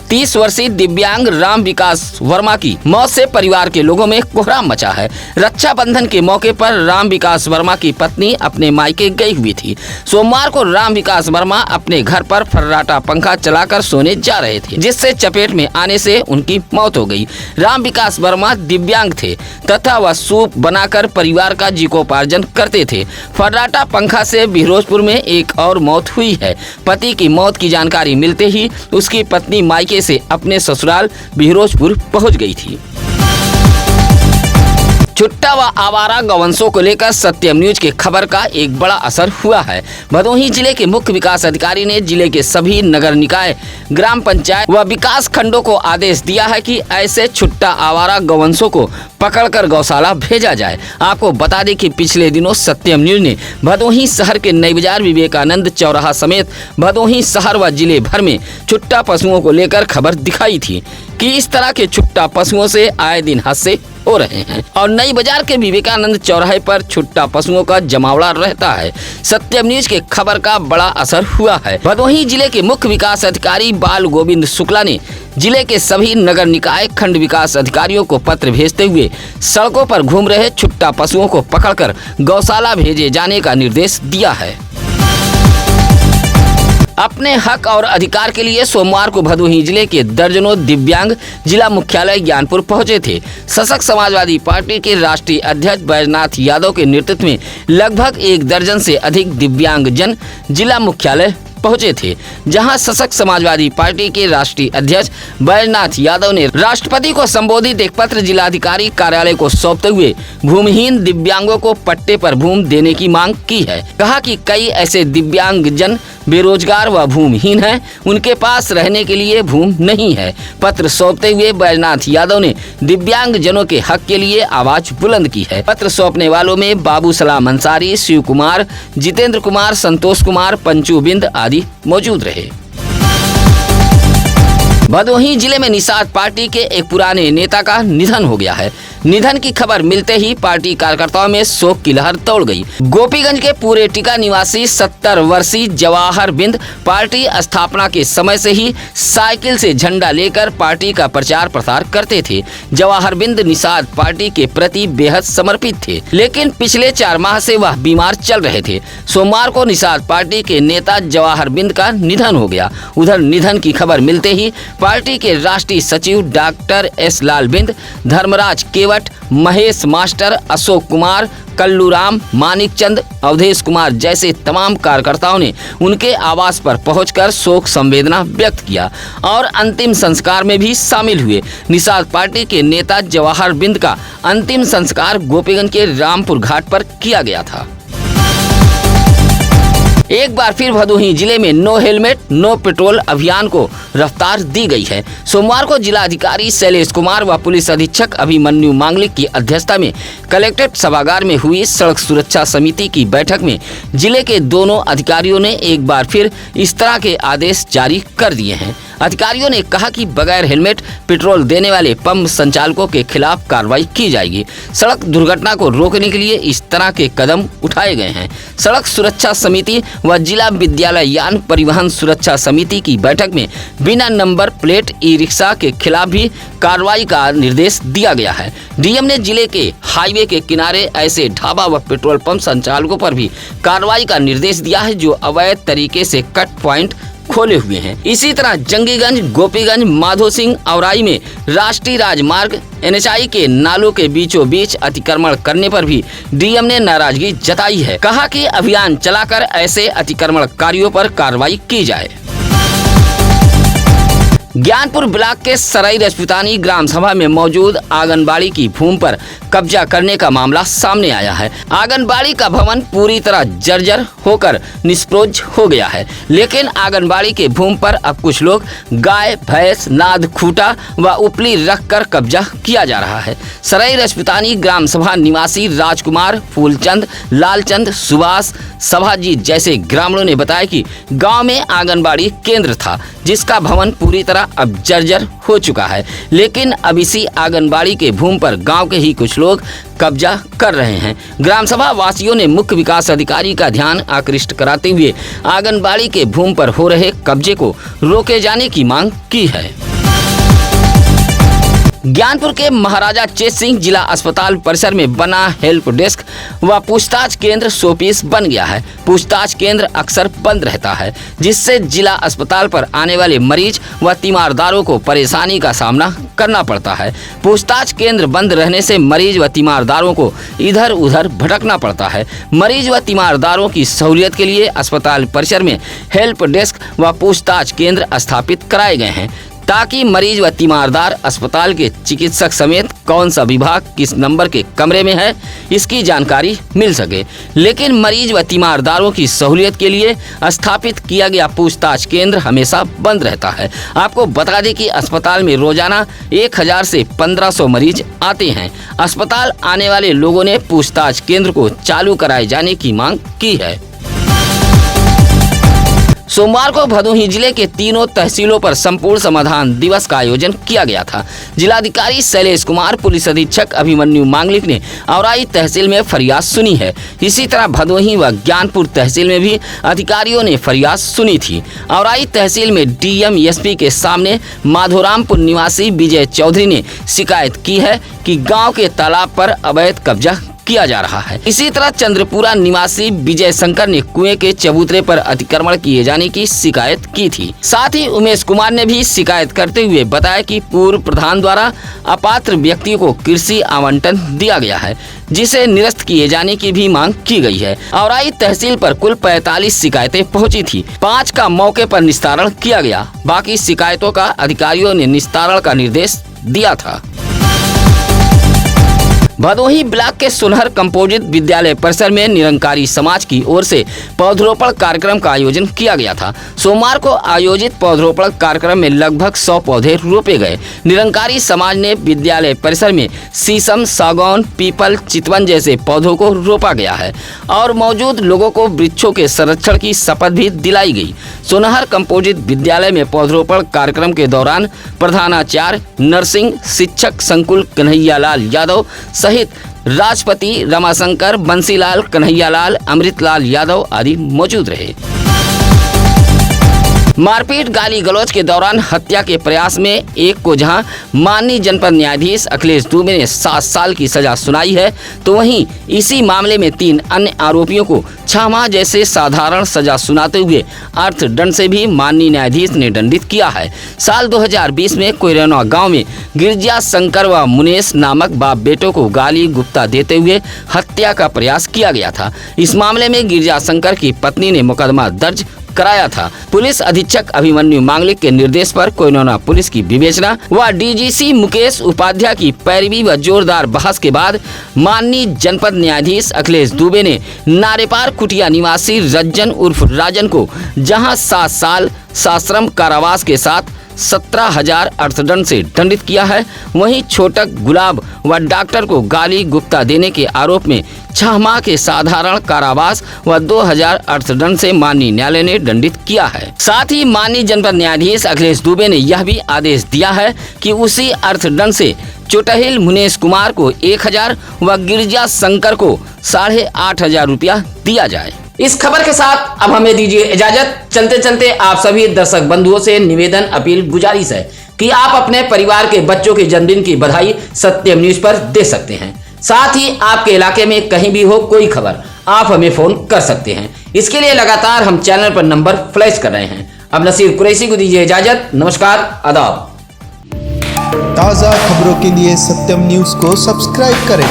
30 वर्षीय दिव्यांग राम विकास वर्मा की मौत से परिवार के लोगों में कोहराम मचा है। रक्षाबंधन के मौके पर राम विकास वर्मा की पत्नी अपने मायके गई हुई थी। सोमवार को राम विकास वर्मा अपने घर पर फर्राटा पंखा चलाकर सोने जा रहे थे, जिससे चपेट में आने से उनकी मौत हो गई। राम विकास वर्मा दिव्यांग थे तथा वह सूप बनाकर परिवार का जीविकोपार्जन करते थे। फर्राटा पंखा से बिहरोजपुर में एक और मौत हुई है। पति की मौत की जानकारी मिलते ही उसकी पत्नी मायके से अपने ससुराल बिहरोजपुर पहुंच गई थी। छुट्टा व आवारा गौवंशों को लेकर सत्यम न्यूज की खबर का एक बड़ा असर हुआ है। भदोही जिले के मुख्य विकास अधिकारी ने जिले के सभी नगर निकाय, ग्राम पंचायत व विकास खंडों को आदेश दिया है कि ऐसे छुट्टा आवारा गौवंशों को पकड़कर गौशाला भेजा जाए। आपको बता दें कि पिछले दिनों सत्यम न्यूज ने भदोही शहर के नई बाजार, विवेकानंद चौराहा समेत भदोही शहर व जिले भर में छुट्टा पशुओं को लेकर खबर दिखाई थी कि इस तरह के छुट्टा पशुओं से आए दिन हादसे हो रहे हैं और नई बाजार के विवेकानंद चौराहे पर छुट्टा पशुओं का जमावड़ा रहता है। सत्यम न्यूज के खबर का बड़ा असर हुआ है। भदोही जिले के मुख्य विकास अधिकारी बाल गोविंद शुक्ला ने जिले के सभी नगर निकाय, खंड विकास अधिकारियों को पत्र भेजते हुए सड़कों पर घूम रहे छुट्टा पशुओं को पकड़कर गौशाला भेजे जाने का निर्देश दिया है। अपने हक और अधिकार के लिए सोमवार को भदोही जिले के दर्जनों दिव्यांग जिला मुख्यालय ज्ञानपुर पहुंचे थे। सशक्त समाजवादी पार्टी के राष्ट्रीय अध्यक्ष बैजनाथ यादव के नेतृत्व में लगभग 1 दर्जन से अधिक दिव्यांग जन जिला मुख्यालय पहुंचे थे, जहां सशक्त समाजवादी पार्टी के राष्ट्रीय अध्यक्ष बैजनाथ यादव ने राष्ट्रपति को संबोधित एक पत्र जिलाधिकारी कार्यालय को सौंपते हुए भूमिहीन दिव्यांगों को पट्टे पर भूमि देने की मांग की है। कहा कि कई ऐसे दिव्यांग जन बेरोजगार व भूमिहीन हैं, उनके पास रहने के लिए भूमि नहीं है। पत्र सौंपते हुए बैजनाथ यादव ने दिव्यांग जनों के हक के लिए आवाज बुलंद की है। पत्र सौंपने वालों में बाबू सलाम अंसारी, शिव कुमार, जितेंद्र कुमार, संतोष कुमार, पंचू बिंद आदि मौजूद रहे। भदोही जिले में निषाद पार्टी के एक पुराने नेता का निधन हो गया है। निधन की खबर मिलते ही पार्टी कार्यकर्ताओं में शोक की लहर दौड़ गई। गोपीगंज के पूरे टिका निवासी 70 वर्षीय जवाहर बिंद पार्टी स्थापना के समय से ही साइकिल से झंडा लेकर पार्टी का प्रचार प्रसार करते थे। जवाहर बिंद निषाद पार्टी के प्रति बेहद समर्पित थे, लेकिन पिछले 4 माह से वह बीमार चल रहे थे। सोमवार को निषाद पार्टी के नेता जवाहर बिंद का निधन हो गया। उधर निधन की खबर मिलते ही पार्टी के राष्ट्रीय सचिव डॉक्टर एस लाल बिंद, धर्मराज केवट, महेश मास्टर, अशोक कुमार, कल्लूराम, मानिक चंद, अवधेश कुमार जैसे तमाम कार्यकर्ताओं ने उनके आवास पर पहुंचकर शोक संवेदना व्यक्त किया और अंतिम संस्कार में भी शामिल हुए। निषाद पार्टी के नेता जवाहर बिंद का अंतिम संस्कार गोपीगंज के रामपुर घाट पर किया गया था। एक बार फिर भदोही जिले में नो हेलमेट नो पेट्रोल अभियान को रफ्तार दी गई है। सोमवार को जिलाधिकारी शैलेश कुमार व पुलिस अधीक्षक अभिमन्यु मांगलिक की अध्यक्षता में कलेक्ट्रेट सभागार में हुई सड़क सुरक्षा समिति की बैठक में जिले के दोनों अधिकारियों ने एक बार फिर इस तरह के आदेश जारी कर दिए हैं। अधिकारियों ने कहा कि बगैर हेलमेट पेट्रोल देने वाले पंप संचालकों के खिलाफ कार्रवाई की जाएगी। सड़क दुर्घटना को रोकने के लिए इस तरह के कदम उठाए गए हैं। सड़क सुरक्षा समिति व जिला विद्यालय यान परिवहन सुरक्षा समिति की बैठक में बिना नंबर प्लेट ई रिक्शा के खिलाफ भी कार्रवाई का निर्देश दिया गया है। डीएम ने जिले के हाईवे के किनारे ऐसे ढाबा व पेट्रोल पंप संचालकों पर भी कार्रवाई का निर्देश दिया है जो अवैध तरीके से कट पॉइंट खोले हुए हैं। इसी तरह जंगीगंज, गोपीगंज, माधो सिंह औराई में राष्ट्रीय राजमार्ग NHI के नालों के बीचों बीच अतिक्रमण करने पर भी डीएम ने नाराजगी जताई है। कहा कि अभियान चलाकर ऐसे अतिक्रमणकारियों पर कार्रवाई की जाए। ज्ञानपुर ब्लॉक के सराई रजपुतानी ग्राम सभा में मौजूद आंगनबाड़ी की भूमि पर कब्जा करने का मामला सामने आया है। आंगनबाड़ी का भवन पूरी तरह जर्जर होकर निष्प्रयोज हो गया है, लेकिन आंगनबाड़ी के भूमि पर अब कुछ लोग गाय, भैंस, नाद, खूटा व उपली रखकर कब्जा किया जा रहा है। सराई रजपुतानी ग्राम सभा निवासी राजकुमार, फूलचंद, लालचंद, सुभाष, सभाजीत जैसे ग्रामीणों ने बताया कि गांव में आंगनबाड़ी केंद्र था जिसका भवन पूरी तरह अब जर्जर हो चुका है, लेकिन अब इसी आंगनबाड़ी के भूमि पर गांव के ही कुछ लोग कब्जा कर रहे हैं। ग्राम सभा वासियों ने मुख्य विकास अधिकारी का ध्यान आकृष्ट कराते हुए आंगनबाड़ी के भूमि पर हो रहे कब्जे को रोके जाने की मांग की है। ज्ञानपुर के महाराजा चेत सिंह जिला अस्पताल परिसर में बना हेल्प डेस्क व पूछताछ केंद्र शोपीस बन गया है। पूछताछ केंद्र अक्सर बंद रहता है, जिससे जिला अस्पताल पर आने वाले मरीज व तीमारदारों को परेशानी का सामना करना पड़ता है। पूछताछ केंद्र बंद रहने से मरीज व तीमारदारों को इधर उधर भटकना पड़ता है। मरीज व तीमारदारों की सहूलियत के लिए अस्पताल परिसर में हेल्प डेस्क व पूछताछ केंद्र स्थापित कराए गए हैं, ताकि मरीज व तीमारदार अस्पताल के चिकित्सक समेत कौन सा विभाग किस नंबर के कमरे में है इसकी जानकारी मिल सके। लेकिन मरीज व तीमारदारों की सहूलियत के लिए स्थापित किया गया पूछताछ केंद्र हमेशा बंद रहता है। आपको बता दें कि अस्पताल में रोजाना 1000 से 1500 मरीज आते हैं। अस्पताल आने वाले लोगों ने पूछताछ केंद्र को चालू कराए जाने की मांग की है। सोमवार को भदोही जिले के तीनों तहसीलों पर संपूर्ण समाधान दिवस का आयोजन किया गया था। जिलाधिकारी शैलेश कुमार, पुलिस अधीक्षक अभिमन्यु मांगलिक ने औराई तहसील में फरियाद सुनी है। इसी तरह भदोही व ज्ञानपुर तहसील में भी अधिकारियों ने फरियाद सुनी थी। औराई तहसील में डीएम एसपी के सामने माधोरामपुर निवासी विजय चौधरी ने शिकायत की है कि गाँव के तालाब पर अवैध कब्जा किया जा रहा है। इसी तरह चंद्रपुरा निवासी विजय शंकर ने कुएं के चबूतरे पर अतिक्रमण किए जाने की शिकायत की थी। साथ ही उमेश कुमार ने भी शिकायत करते हुए बताया कि पूर्व प्रधान द्वारा अपात्र व्यक्ति को कृषि आवंटन दिया गया है, जिसे निरस्त किए जाने की भी मांग की गई है। औराई तहसील पर कुल 45 शिकायतें पहुंची थी। 5 का मौके पर निस्तारण किया गया। बाकी शिकायतों का अधिकारियों ने निस्तारण का निर्देश दिया था। भदोही ब्लॉक के सुनहर कंपोजिट विद्यालय परिसर में निरंकारी समाज की ओर से पौधरोपण कार्यक्रम का आयोजन किया गया था। सोमवार को आयोजित पौधरोपण कार्यक्रम में लगभग 100 पौधे रोपे गए। निरंकारी समाज ने विद्यालय परिसर में शीशम, सागौन, पीपल, चितवन जैसे पौधों को रोपा गया है और मौजूद लोगों को वृक्षों के संरक्षण की शपथ भी दिलाई गई। सुनहर कंपोजिट विद्यालय में पौधरोपण कार्यक्रम के दौरान प्रधानाचार्य नरसिंह, शिक्षक संकुल कन्हैयालाल यादव सहित राजपति, रमाशंकर, बंसीलाल, कन्हैयालाल, अमृतलाल यादव आदि मौजूद रहे। मारपीट, गाली गलौज के दौरान हत्या के प्रयास में एक को जहां माननीय जनपद न्यायाधीश अखिलेश दुबे ने 7 साल की सजा सुनाई है, तो वहीं इसी मामले में 3 अन्य आरोपियों को 6 माह जैसे साधारण सजा सुनाते हुए अर्थदंड से भी माननीय न्यायाधीश ने दंडित किया है। साल 2020 में कोयरौना गांव में गिरजा शंकर व मुनेश नामक बाप बेटों को गाली गुप्ता देते हुए हत्या का प्रयास किया गया था। इस मामले में गिरजा शंकर की पत्नी ने मुकदमा दर्ज कराया था। पुलिस अधीक्षक अभिमन्यु मांगलिक के निर्देश पर कोयरौना पुलिस की विवेचना व डीजीसी मुकेश उपाध्याय की पैरवी व जोरदार बहस के बाद माननीय जनपद न्यायाधीश अखिलेश दुबे ने नारेपार कुटिया निवासी रज्जन उर्फ राजन को जहां 7 साल सश्रम कारावास के साथ 17,000 अर्थदंड से दंडित किया है। वहीं छोटक गुलाब व डॉक्टर को गाली गुप्ता देने के आरोप में 6 माह के साधारण कारावास व 2,000 अर्थदंड से माननीय न्यायालय ने दंडित किया है। साथ ही माननीय जनपद न्यायाधीश अखिलेश दुबे ने यह भी आदेश दिया है कि उसी अर्थदंड से चोटहिल मुनेश कुमार को 1,000 व गिरजा शंकर को 8,500 रुपया दिया जाए। इस खबर के साथ अब हमें दीजिए इजाजत। चलते चलते आप सभी दर्शक बंधुओं से निवेदन, अपील, गुजारिश है कि आप अपने परिवार के बच्चों के जन्मदिन की बधाई सत्यम न्यूज पर दे सकते हैं। साथ ही आपके इलाके में कहीं भी हो कोई खबर, आप हमें फोन कर सकते हैं। इसके लिए लगातार हम चैनल पर नंबर फ्लैश कर रहे हैं। अब नसीर कुरैशी को दीजिए इजाजत। नमस्कार, आदाब। ताज़ा खबरों के लिए सत्यम न्यूज को सब्सक्राइब करें